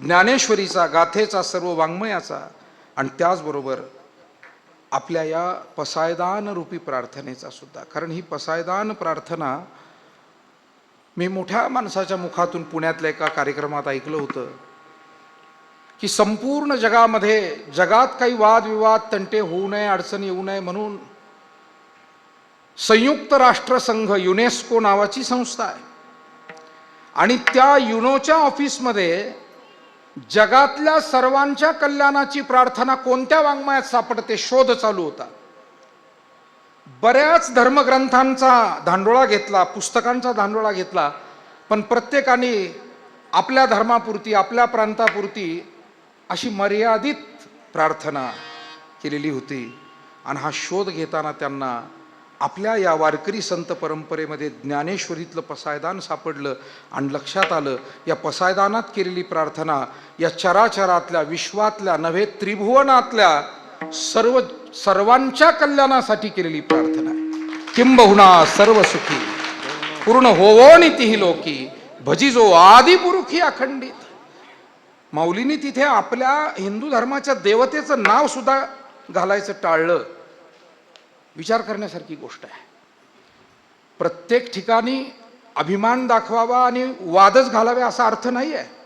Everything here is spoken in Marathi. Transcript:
ज्ञानेश्वरीचा, गाथेचा, सर्व वाङ्मयाचा आणि त्याचबरोबर आपल्या या पसायदान रूपी प्रार्थनेचा सुद्धा. कारण ही पसायदान प्रार्थना मी मोठ्या माणसाच्या मुखातून पुण्यातल्या एका कार्यक्रमात ऐकलं होतं की संपूर्ण जगामध्ये, जगात काही वादविवाद तंटे होऊ नये, अडचण येऊ नये म्हणून संयुक्त राष्ट्रसंघ युनेस्को नावाची संस्था आहे आणि त्या युनोच्या ऑफिसमध्ये जगातल्या सर्वांच्या कल्याणाची प्रार्थना कोणत्या वाङ्मयात सापडते शोध चालू होता. बऱ्याच धर्मग्रंथांचा धांडोळा घेतला, पुस्तकांचा धांडोळा घेतला, पण प्रत्येकाने आपल्या धर्मापुरती, आपल्या प्रांतापुरती अशी मर्यादित प्रार्थना केलेली होती. आणि हा शोध घेताना त्यांना आपल्या या वारकरी संत परंपरेमध्ये ज्ञानेश्वरीतलं पसायदान सापडलं आणि लक्षात आलं या पसायदानात केलेली प्रार्थना या चराचरातल्या, विश्वातल्या नव्हे त्रिभुवनातल्या सर्वांच्या कल्याणासाठी केलेली प्रार्थना आहे. किंबहुना सर्व सुखी पूर्ण होवो नीतीही लोकी भजिजो आदिपुरुषी अखंडित. माऊलींनी तिथे आपल्या हिंदू धर्माच्या देवतेचं नाव सुद्धा घालायचं टाळलं. विचार करण्यासारखी गोष्ट आहे. प्रत्येक ठिकाणी अभिमान दाखवावा आणि वादच घालावे असा अर्थ नाही आहे.